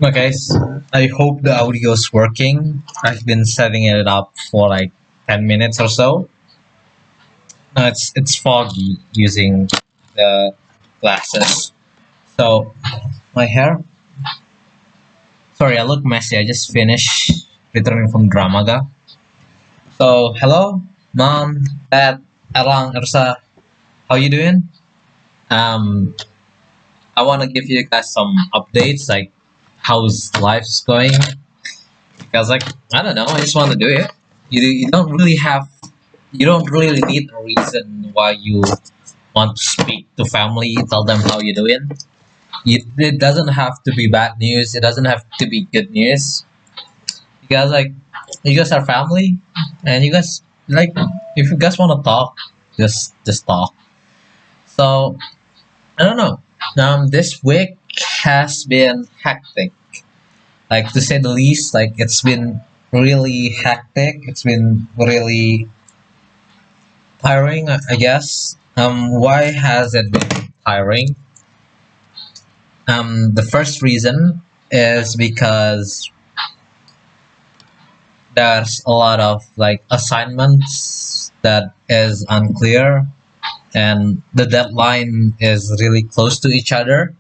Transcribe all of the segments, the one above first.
Okay, I hope the audio is working. I've been setting it up for like 10 minutes or so. It's foggy using the glasses. So my hair. Sorry, I look messy. I just finished returning from Dramaga. So hello, mom, dad, Erlang, Ersa. How you doing? Um, I want to give you guys some updates, like how's life's going. Because like I don't know, I just want to do it. You don't really have you don't really need a reason why you want to speak to family, tell them how you're doing. It doesn't have to be bad news. It doesn't have to be good news. Because like you guys are family, and you guys like if you guys want to talk, just talk. So I don't know. This week has been hectic, like to say the least. Like it's been really hectic. It's been really tiring, I guess. Why has it been tiring? The first reason is because there's a lot of like assignments that is unclear, and the deadline is really close to each other.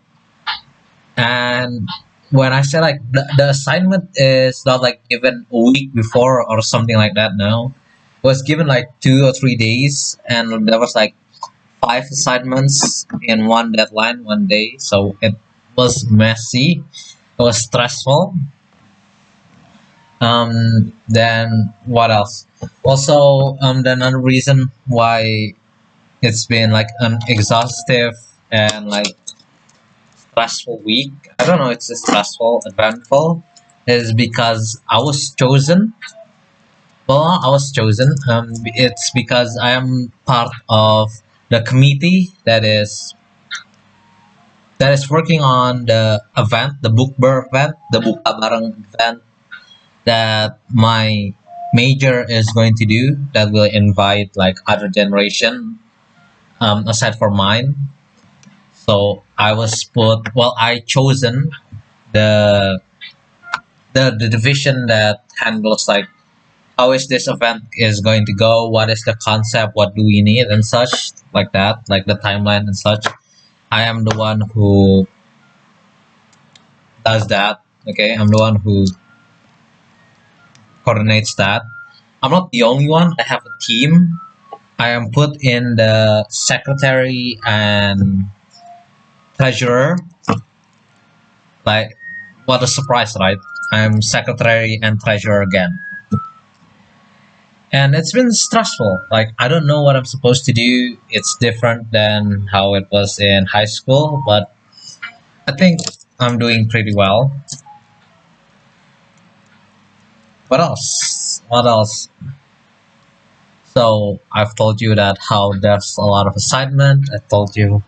And when I say like the assignment is not like given a week before or something like that, no, it was given like 2 or 3 days, and there was like five assignments in one deadline one day, so it was messy. It was stressful. Then what else? Also, the another reason why it's been like an exhaustive and like stressful week. I don't know. It's stressful, eventful, is because I was chosen. Well, I was chosen. It's because I am part of the committee that is working on the event, the Bookber event, the Buka Bareng event that my major is going to do. That will invite like other generation aside from mine. So I was put. Well, I chosen the the division that handles like how is this event is going to go, what is the concept, what do we need, and such like that, like the timeline and such. I am the one who does that. Okay, I'm the one who coordinates that. I'm not the only one. I have a team. I am put in the secretary and treasurer. Like, what a surprise, right? I'm secretary and treasurer again. And it's been stressful. Like, I don't know what I'm supposed to do. It's different than how it was in high school, but I think I'm doing pretty well. What else? What else? So I've told you that how there's a lot of assignment. I told you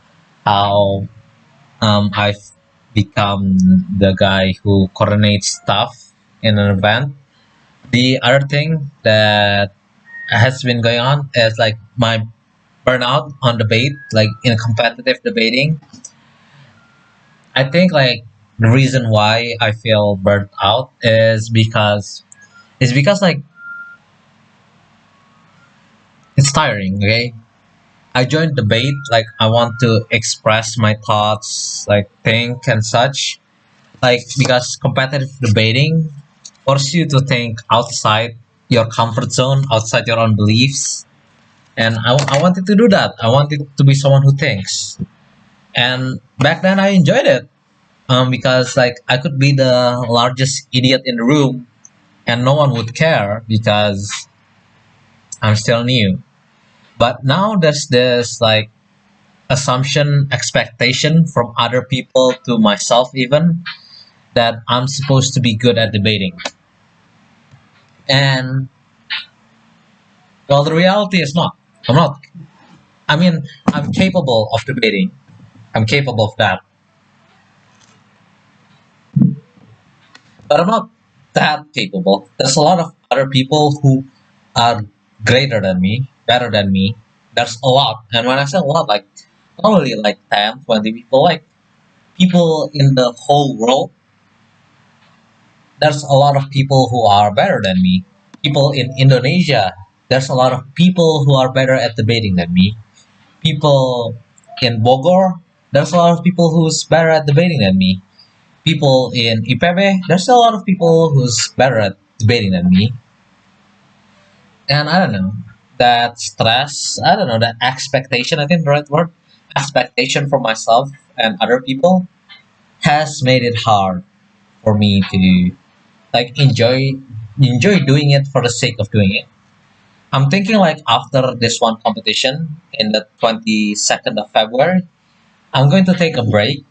how I've become the guy who coordinates stuff in an event. The other thing that has been going on is like my burnout on debate, like in competitive debating. I think like the reason why I feel burnt out is because like it's tiring. Okay, I joined debate like I want to express my thoughts, like think and such. Like because competitive debating force you to think outside your comfort zone, outside your own beliefs. And I wanted to do that. I wanted to be someone who thinks. And back then I enjoyed it because like I could be the largest idiot in the room and no one would care because I'm still new. But now there's this like assumption, expectation from other people to myself even that I'm supposed to be good at debating. And well, the reality is not. I'm not. I mean, I'm capable of debating. I'm capable of that, but I'm not that capable. There's a lot of other people who are greater than me, better than me. There's a lot, and when I say a lot, like not only like 10, 20 people, like people in the whole world there's a lot of people who are better than me. People in Indonesia, there's a lot of people who are better at debating than me. People in Bogor, there's a lot of people who's better at debating than me. People in IPB, there's a lot of people who's better at debating than me. And I don't know, that stress, I don't know, that expectation, I think the right word, expectation for myself and other people has made it hard for me to like enjoy doing it for the sake of doing it. I'm thinking like after this one competition in the 22nd of February, I'm going to take a break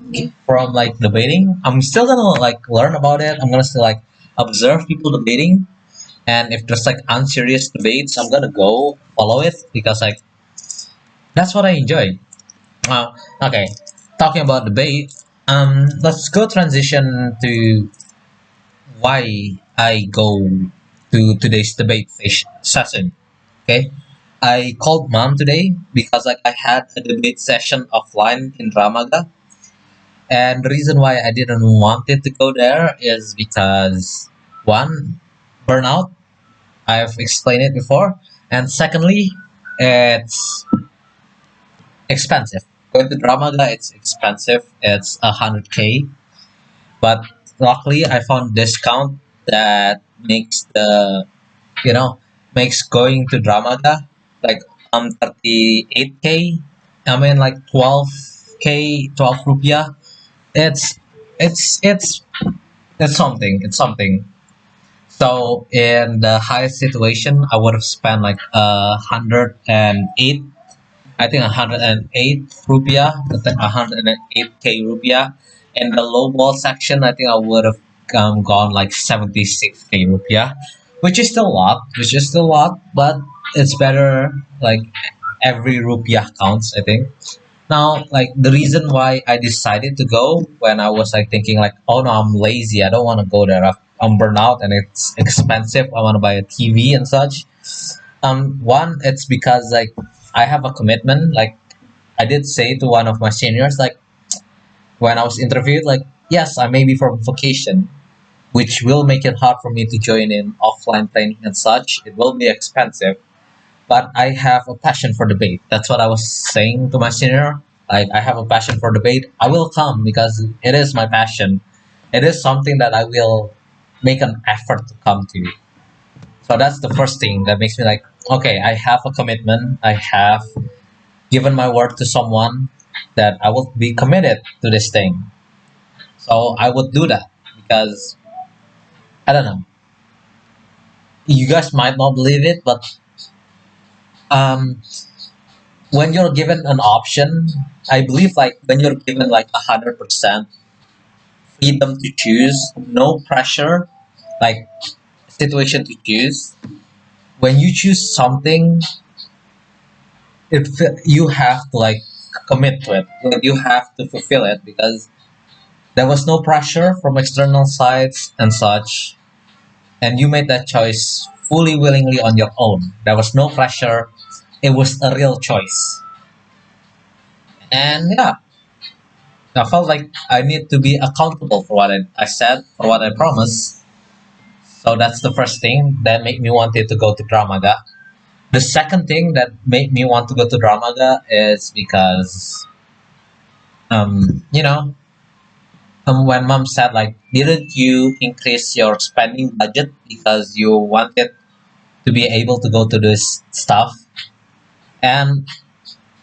from like debating. I'm still gonna like learn about it. I'm gonna still like observe people debating, and if there's like unserious debates, I'm gonna go follow it because like that's what I enjoy. Okay, talking about debate, let's go transition to why I go to today's session. Okay, I called mom today because like I had a debate session offline in Ramaga, and the reason why I didn't want it to go there is because one, burnout. I've explained it before, and secondly, it's expensive. Going to Ramaga, it's expensive. It's 100K, but luckily I found discount that makes the you know makes going to Dramaga like 38K. I mean like 12K, 12 rupiah. It's it's it's it's something. It's something. So in the highest situation, I would have spent like 108. I think 108 rupiah, 108K rupiah. In the low ball section, I think I would have gone like 76K rupiah, which is still a lot, but it's better. Like every rupiah counts, I think. Now, like the reason why I decided to go when I was like thinking like, oh no, I'm lazy. I don't want to go there. I'm burnout and it's expensive. I want to buy a TV and such. One, it's because like I have a commitment. Like I did say to one of my seniors, like when I was interviewed, like yes, I may be from vacation, which will make it hard for me to join in offline training and such. It will be expensive, but I have a passion for debate. That's what I was saying to my senior. Like I have a passion for debate. I will come because it is my passion. It is something that I will make an effort to come to. So that's the first thing that makes me like, okay, I have a commitment. I have given my word to someone that I will be committed to this thing. So I would do that because I don't know. You guys might not believe it, but um, when you're given an option, I believe like when you're given like 100% freedom to choose, no pressure, like situation to choose. When you choose something, you have to like commit to it. Like you have to fulfill it because there was no pressure from external sides and such, and you made that choice fully willingly on your own. There was no pressure. It was a real choice. And yeah, I felt like I need to be accountable for what I said, for what I promised. So that's the first thing that made me wanted to go to Dramaga. The second thing that made me want to go to Dramaga is because, you know, when mom said like, didn't you increase your spending budget because you wanted to be able to go to this stuff? And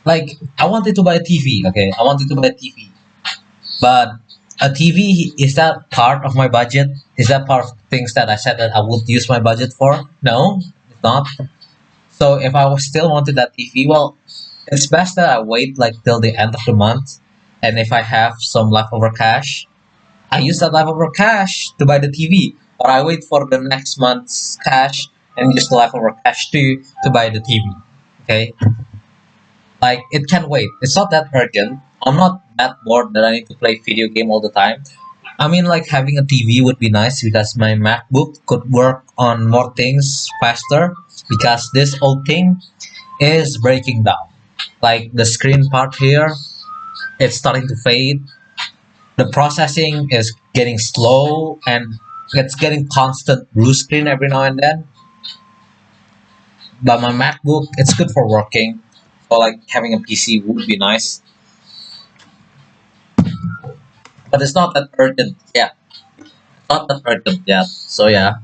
like, I wanted to buy a TV. Okay, I wanted to buy a TV, but a TV, is that part of my budget? Is that part of things that I said that I would use my budget for? No, it's not. So if I was still wanted that TV, well, it's best that I wait like till the end of the month, and if I have some leftover cash, I use that leftover cash to buy the TV, or I wait for the next month's cash and use the leftover cash to buy the TV. Okay, like it can wait. It's not that urgent. I'm not that bored that I need to play video game all the time. I mean, like having a TV would be nice because my MacBook could work on more things faster because this old thing is breaking down. Like the screen part here, it's starting to fade. The processing is getting slow, and it's getting constant blue screen every now and then. But my MacBook, it's good for working. So like having a PC would be nice, but it's not that urgent. Yeah, not that urgent yet. So yeah.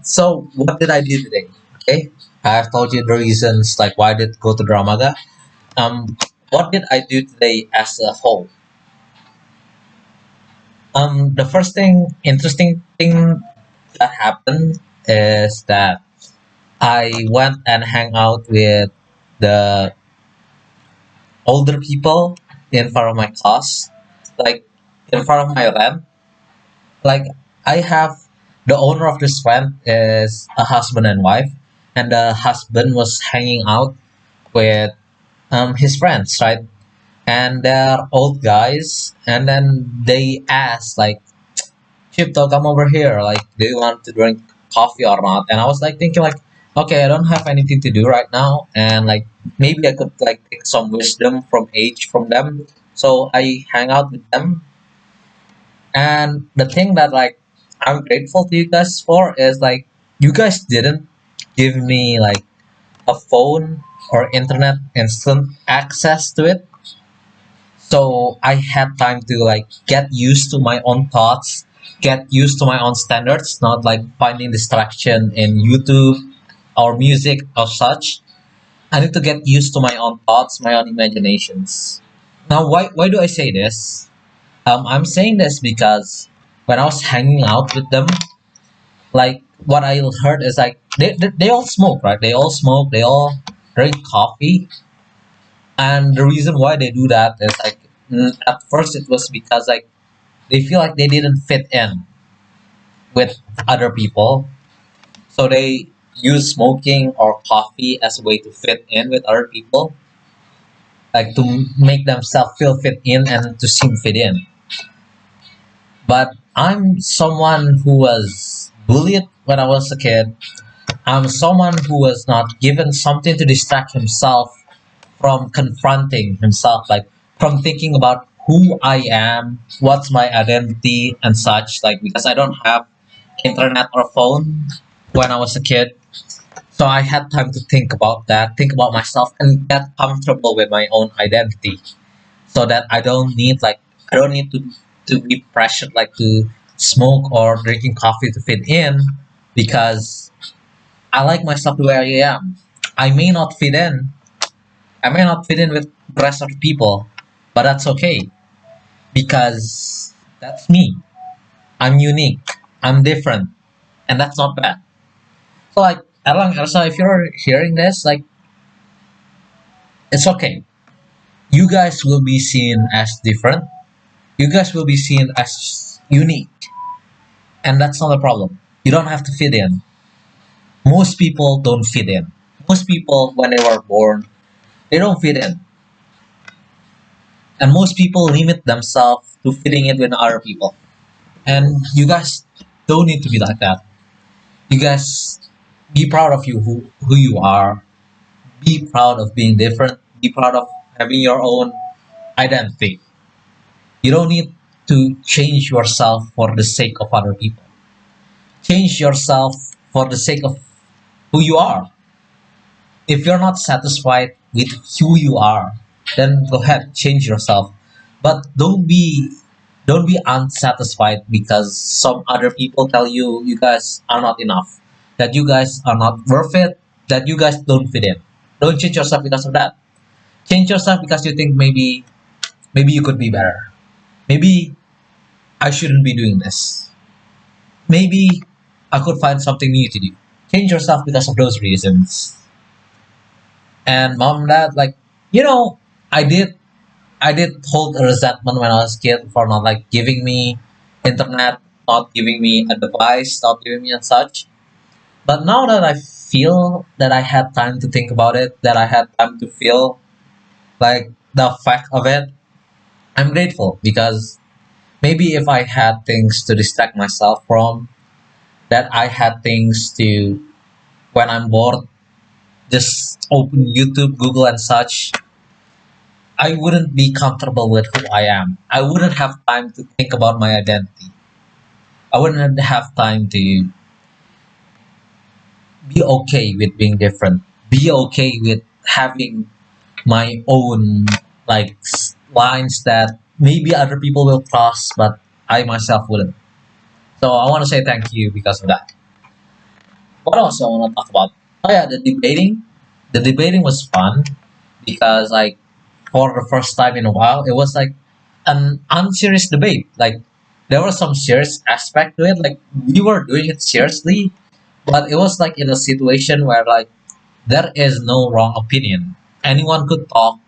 So what did I do today? Okay, I've told you the reasons like why I did go to Dramaga. What did I do today as a whole? The first thing, interesting thing that happened is that I went and hang out with the older people in front of my class, like in front of my rent. Like I have the owner of this rent is a husband and wife, and the husband was hanging out with his friends, right? And they're old guys, and then they asked like, "Chipto, come over here. Like, do you want to drink coffee or not?" And I was like thinking like, okay, I don't have anything to do right now, and like maybe I could like take some wisdom from age from them. So I hang out with them, and the thing that like I'm grateful to you guys for is like you guys didn't give me like a phone or internet instant access to it. So I had time to like get used to my own thoughts, get used to my own standards, not like finding distraction in YouTube or music or such. I need to get used to my own thoughts, my own imaginations. Now, why do I say this? I'm saying this because when I was hanging out with them, like what I heard is like they all smoke, right? They all smoke, they all drink coffee, and the reason why they do that is like at first it was because like they feel like they didn't fit in with other people, so they use smoking or coffee as a way to fit in with other people, like to make themselves feel fit in and to seem fit in. But I'm someone who was bullied when I was a kid. I'm someone who was not given something to distract himself from confronting himself, like from thinking about who I am, what's my identity, and such. Like, because I don't have internet or phone when I was a kid. So I had time to think about that, think about myself, and get comfortable with my own identity so that I don't need to be pressured like to smoke or drinking coffee to fit in because I like myself the way I am. I may not fit in. I may not fit in with the rest of the people, but that's okay because that's me. I'm unique. I'm different, and that's not bad. So like Erlang Elsa, if you're hearing this, like it's okay. You guys will be seen as different. You guys will be seen as unique, and that's not a problem. You don't have to fit in. Most people don't fit in. Most people, when they were born, they don't fit in, and most people limit themselves to fitting in with other people. And you guys don't need to be like that. You guys be proud of who you are. Be proud of being different. Be proud of having your own identity. You don't need to change yourself for the sake of other people. Change yourself for the sake of who you are. If you're not satisfied with who you are, then go ahead, change yourself. But don't be unsatisfied because some other people tell you you guys are not enough, that you guys are not worth it, that you guys don't fit in. Don't change yourself because of that. Change yourself because you think maybe you could be better. Maybe I shouldn't be doing this. Maybe I could find something new to do. Change yourself because of those reasons. And mom and dad, like, you know, I did I did hold a resentment when I was a kid for not like giving me internet, not giving me a device, not giving me and such. But now that I feel that I had time to think about it, that I had time to feel like the effect of it, I'm grateful because maybe if I had things to distract myself from, that I had things to when I'm bored, just open YouTube, Google and such. I wouldn't be comfortable with who I am. I wouldn't have time to think about my identity. I wouldn't have time to be okay with being different. Be okay with having my own lines that maybe other people will cross, but I myself wouldn't. So I want to say thank you because of that. What else I want to talk about? Oh yeah, the debating. The debating was fun because for the first time in a while, it was like an unserious debate. Like there was some serious aspect to it. Like we were doing it seriously, but it was like in a situation where there is no wrong opinion. Anyone could talk.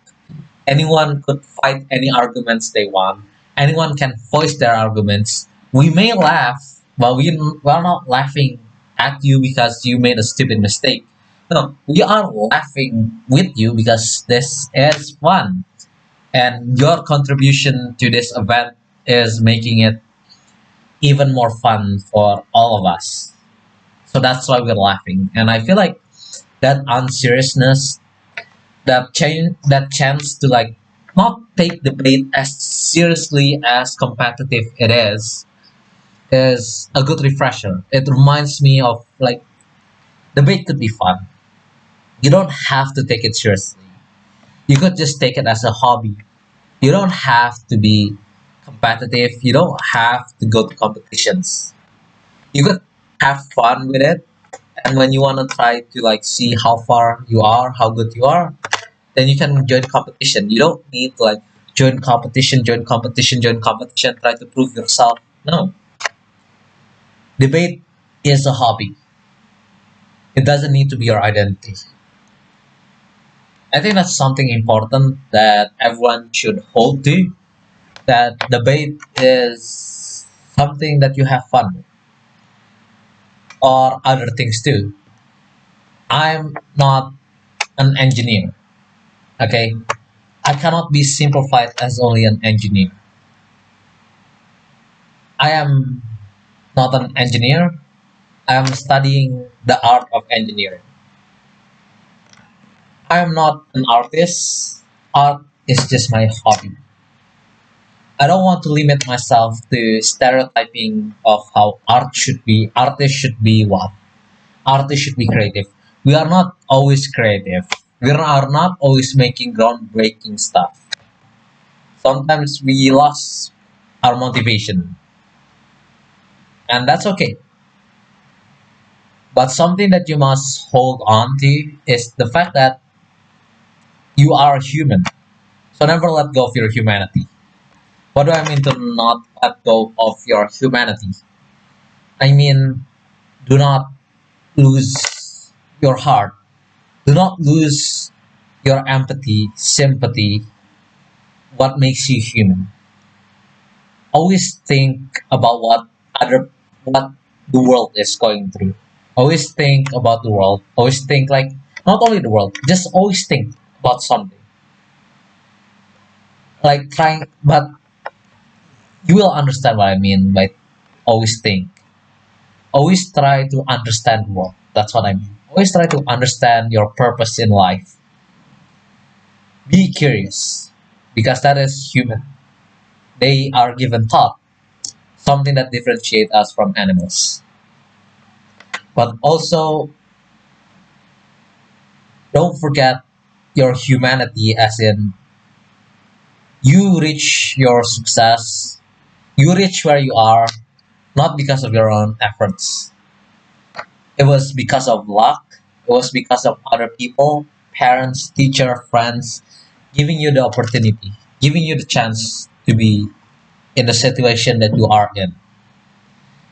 Anyone could fight any arguments they want. Anyone can voice their arguments. We may laugh, but we're not laughing at you because you made a stupid mistake. No, we are laughing with you because this is fun. And your contribution to this event is making it even more fun for all of us. So that's why we're laughing. And I feel like that unseriousness, that chance to not take debate as seriously as competitive it is a good refresher. It reminds me of debate could be fun. You don't have to take it seriously. You could just take it as a hobby. You don't have to be competitive. You don't have to go to competitions. You could have fun with it, and when you want to try to see how far you are, how good you are, then you can join competition. You don't need to join competition, try to prove yourself. No, debate is a hobby. It doesn't need to be your identity. I think that's something important that everyone should hold to. That debate is something that you have fun with, or other things too. I'm not an engineer. Okay, I cannot be simplified as only an engineer. I am not an engineer. I am studying the art of engineering. I am not an artist. Art is just my hobby. I don't want to limit myself to stereotyping of how art should be. Artists should be what? Artists should be creative. We are not always creative. We are not always making groundbreaking stuff. Sometimes we lost our motivation, and that's okay. But something that you must hold on to is the fact that you are human. So never let go of your humanity. What do I mean to not let go of your humanity? I mean, do not lose your heart. Do not lose your empathy, sympathy, what makes you human. Always think about what the world is going through. Always think about the world. Always think not only the world, just always think about something. Trying, but you will understand what I mean by always think. Always try to understand the world. That's what I mean. Always try to understand your purpose in life. Be curious because that is human. They are given thought, something that differentiates us from animals. But also, don't forget your humanity, as in you reach your success, you reach where you are, not because of your own efforts. It was because of luck, it was because of other people, parents, teacher, friends, giving you the opportunity, giving you the chance to be in the situation that you are in.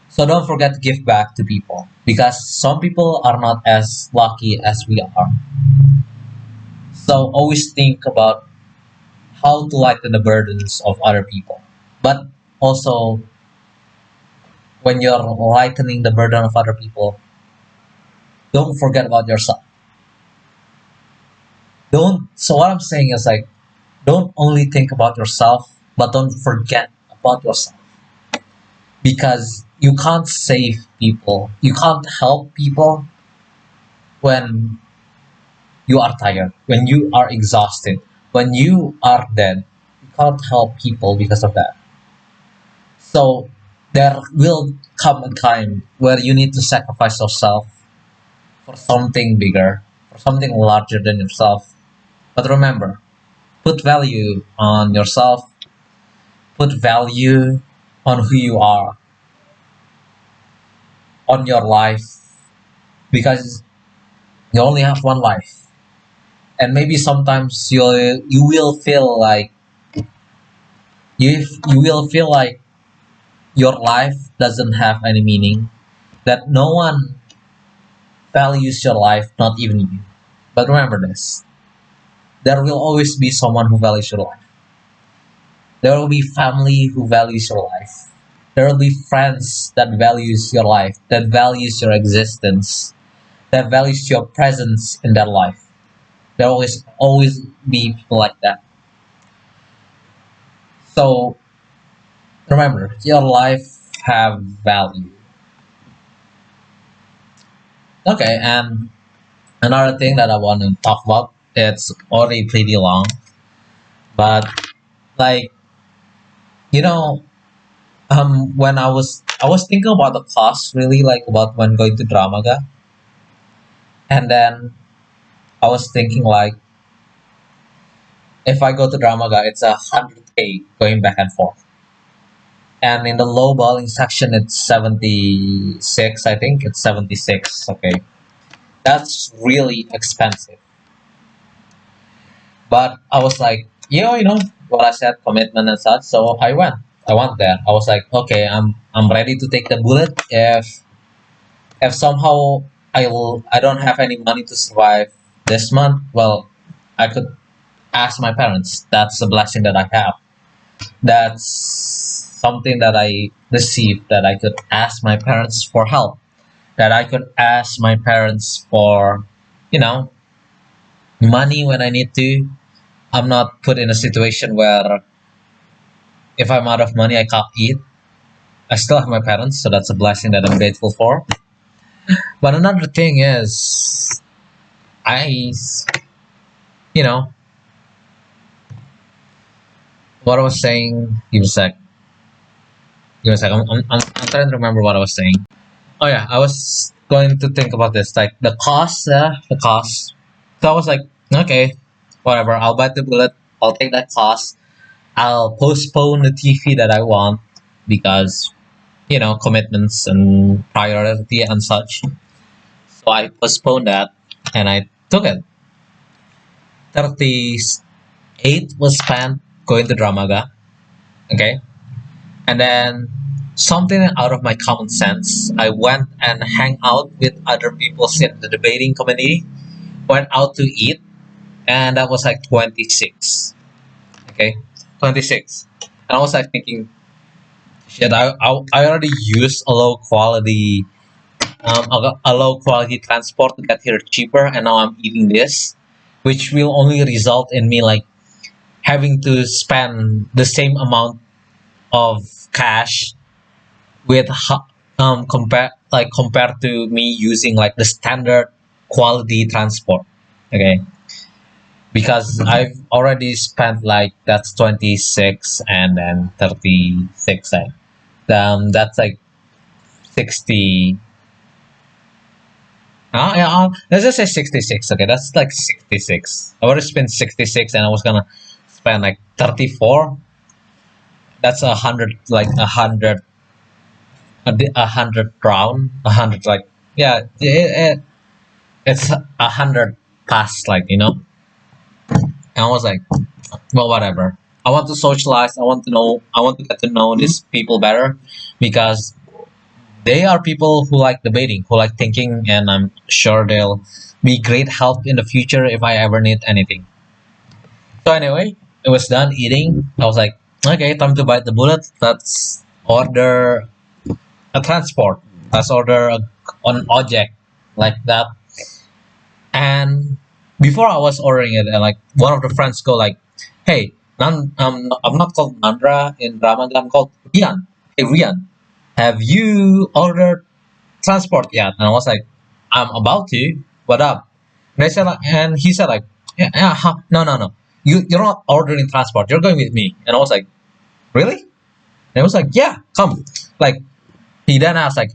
So don't forget to give back to people because some people are not as lucky as we are. So always think about how to lighten the burdens of other people. But also, when you're lightening the burden of other people, don't forget about yourself. Don't. So what I'm saying is don't only think about yourself, but don't forget about yourself because you can't save people. You can't help people when you are tired, when you are exhausted, When you are dead, you can't help people because of that. So there will come a time where you need to sacrifice yourself for something bigger, for something larger than yourself. But remember, put value on yourself, put value on who you are, on your life, because you only have one life. And maybe sometimes you will feel like you will feel like your life doesn't have any meaning, that no one values your life, not even you. But remember this, there will always be someone who values your life. There will be family who values your life. There will be friends that values your life, that values your existence, that values your presence in their life. There will always be people like that. So remember, your life have value. Okay, and another thing that I want to talk about, it's already pretty long, but like you know, when I was thinking about the cost really, like about when going to Dramaga, and then I was thinking like if I go to Dramaga, it's 100K going back and forth, and in the low balling section, it's 76. I think it's 76. Okay, that's really expensive. But I was like, what I said, commitment and such. So I went. I went there. I was like, okay, I'm ready to take the bullet. If somehow I don't have any money to survive this month, well, I could ask my parents. That's a blessing that I have. That's something that I received, that I could ask my parents for help. That I could ask my parents for, you know, money when I need to. I'm not put in a situation where if I'm out of money, I can't eat. I still have my parents, so that's a blessing that I'm grateful for. But another thing is, I, you know, what I was saying. Give me a sec. Give me a sec. I'm trying to remember what I was saying. Oh yeah, I was going to think about this, like the cost, the cost. So I was like, okay, whatever. I'll bite the bullet. I'll take that cost. I'll postpone the TV that I want because commitments and priority and such. So I postponed that and I took it. 38 was spent going to Dramaga. Okay. And then something out of my common sense, I went and hang out with other people in the debating committee, went out to eat, and that was like 26. Okay. 26. And I was like thinking, shit, I already used a low quality transport to get here cheaper, and now I'm eating this, which will only result in me like having to spend the same amount of cash with compared to me using like the standard quality transport. Okay, because I've already spent like that's 26 and then 36. That's like 60. Yeah, let's just say 66. Okay, that's like 66. I would have spent 66 and I was gonna spend like 34. That's 100, like 100, a 100 crown. 100, like, yeah, it's 100 past, like, And I was like, well, whatever. I want to socialize. I want to get to know these people better because they are people who like debating, who like thinking, and I'm sure they'll be great help in the future if I ever need anything. So anyway, it was done eating. I was like, okay, time to bite the bullet. Let's order a transport. Let's order an object like that. And before I was ordering it, and like one of the friends go like, hey, I'm not called Nandra in Ramadan. I'm called Rian. Hey Rian, have you ordered transport yet? And I was like, I'm about to. What up? And he said like, yeah, yeah, huh, no, no, no. you're not ordering transport. You're going with me." And I was like, "Really?" And I was like, "Yeah, come." Like he then asked like,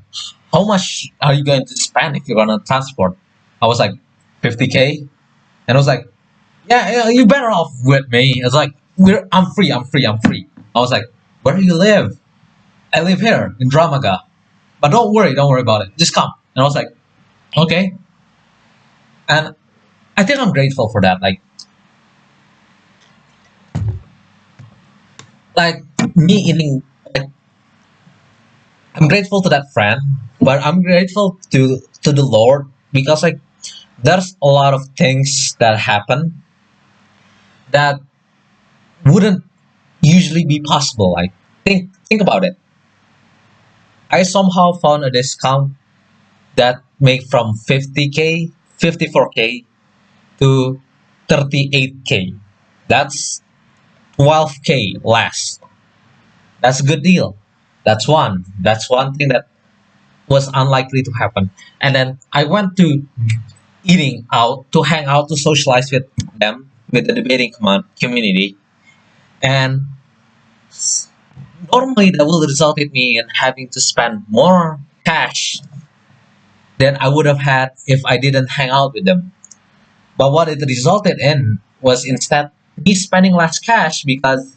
"How much are you going to spend if you're gonna transport?" I was like, 50K. And I was like, "Yeah, yeah, you better off with me." I was like, I'm free, I'm free, I'm free." I was like, "Where do you live?" "I live here in Dramaga. But don't worry about it. Just come." And I was like, "Okay." And I think I'm grateful for that. Like me eating, like, I'm grateful to that friend, but I'm grateful to the Lord because like there's a lot of things that happen that wouldn't usually be possible. Like think about it. I somehow found a discount that made from 50K, 54K to 38K. That's 12K less. That's a good deal. That's one thing that was unlikely to happen. And then I went to eating out to hang out to socialize with them, with the debating community. And normally that will result in me in having to spend more cash than I would have had if I didn't hang out with them. But what it resulted in was instead me spending less cash because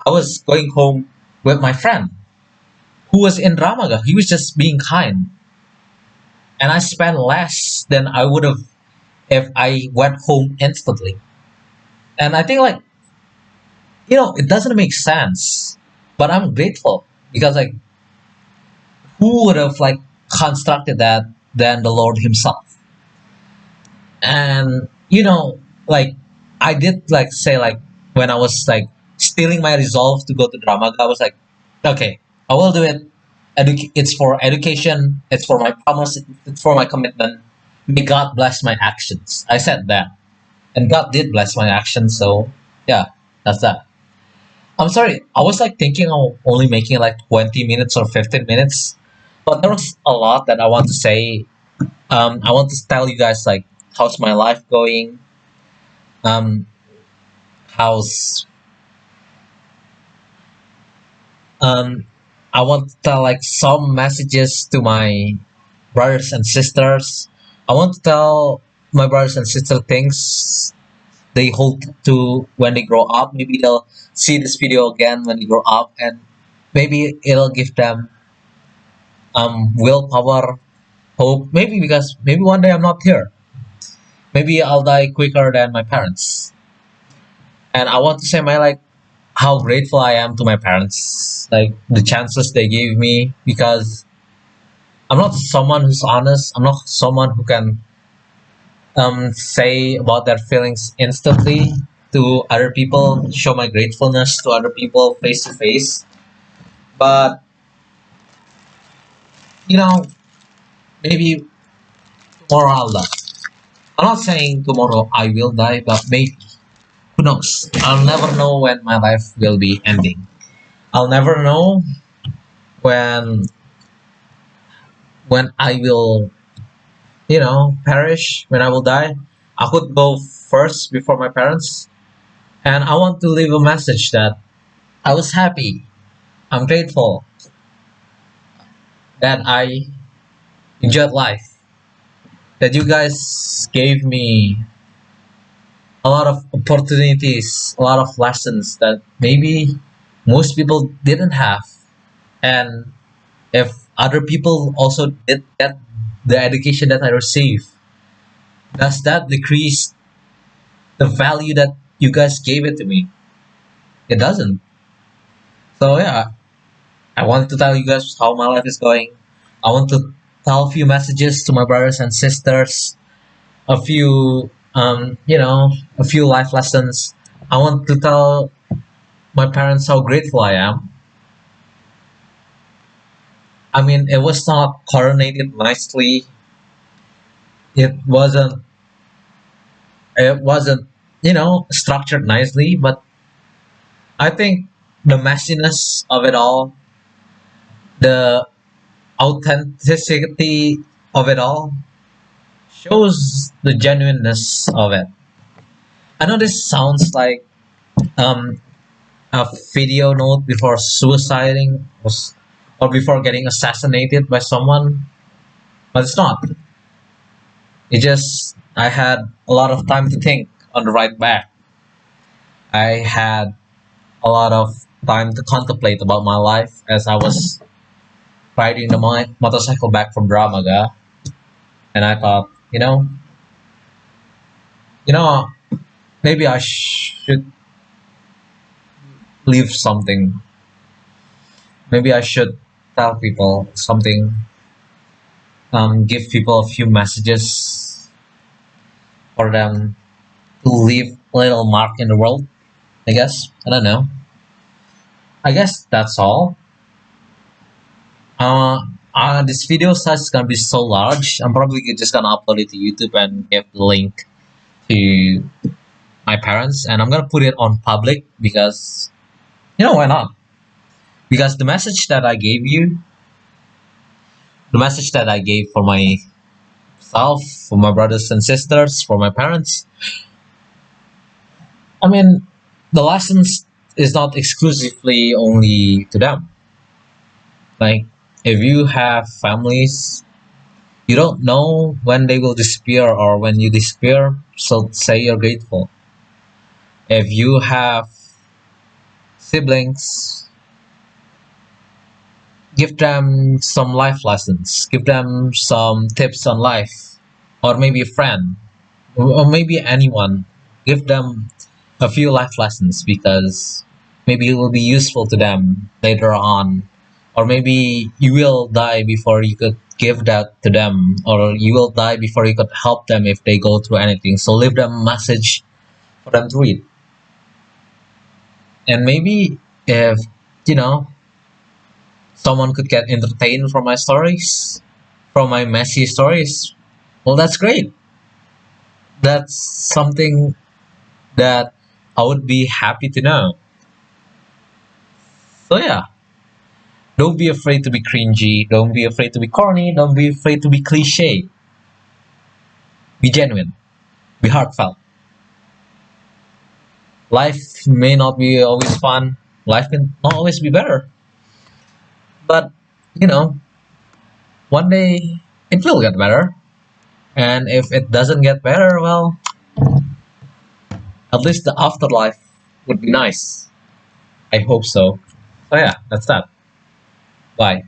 I was going home with my friend who was in Ramaga. He was just being kind. And I spent less than I would have if I went home instantly. And I think like, it doesn't make sense. But I'm grateful because like who would have like constructed that than the Lord Himself? And like I did like say like when I was like stealing my resolve to go to drama, I was like, okay, I will do it. It's for education, it's for my promise, it's for my commitment. May God bless my actions. I said that, and God did bless my actions. So yeah, that's that. I'm sorry, I was like thinking of only making like 20 minutes or 15 minutes, but there was a lot that I want to say. I want to tell you guys like how's my life going. Um, how's um, I want to tell like some messages to my brothers and sisters. I want to tell my brothers and sisters things they hope to when they grow up. Maybe they'll see this video again when they grow up, and maybe it'll give them willpower, hope. Maybe because maybe one day I'm not here. Maybe I'll die quicker than my parents. And I want to say my like how grateful I am to my parents, like the chances they gave me because I'm not someone who's honest. I'm not someone who can say about their feelings instantly to other people, show my gratefulness to other people face to face. But you know, maybe tomorrow I'll die. I'm not saying tomorrow I will die, but maybe. Who knows? I'll never know when my life will be ending. I'll never know when I will, perish, when I will die. I could go first before my parents, and I want to leave a message that I was happy. I'm grateful that I enjoyed life. That you guys gave me a lot of opportunities, a lot of lessons that maybe most people didn't have. And if other people also did get the education that I received, does that decrease the value that you guys gave it to me? It doesn't. So yeah, I wanted to tell you guys how my life is going. I want to tell a few messages to my brothers and sisters, a few a few life lessons. I want to tell my parents how grateful I am. I mean, it was not coordinated nicely. It wasn't. It wasn't, structured nicely. But I think the messiness of it all, the authenticity of it all, shows the genuineness of it. I know this sounds like um, a video note before suiciding was, or before getting assassinated by someone, but it's not. It just I had a lot of time to think on the ride back. I had a lot of time to contemplate about my life as I was riding the motorcycle back from Dramaga, and I thought, you know, maybe I should leave something. Maybe I should tell people something, give people a few messages for them to leave a little mark in the world. I guess I don't know. I guess that's all. Uh, this video size is gonna be so large. I'm probably just gonna upload it to YouTube and give the link to my parents, and I'm gonna put it on public because why not? Because the message that I gave you, the message that I gave for myself, for my brothers and sisters, for my parents. I mean, the lessons is not exclusively only to them. Like, if you have families, you don't know when they will disappear or when you disappear, so say you're grateful. If you have siblings, give them some life lessons, give them some tips on life, or maybe a friend, or maybe anyone. Give them a few life lessons because maybe it will be useful to them later on, or maybe you will die before you could give that to them, or you will die before you could help them if they go through anything. So leave them a message for them to read. And maybe if you know someone could get entertained from my stories, from my messy stories, well, that's great. That's something that I would be happy to know. So yeah, don't be afraid to be cringy. Don't be afraid to be corny. Don't be afraid to be cliche. Be genuine. Be heartfelt. Life may not be always fun. Life can not always be better. But, you know, one day it will get better. And if it doesn't get better, well, at least the afterlife would be nice. I hope so. So yeah, that's that. Bye.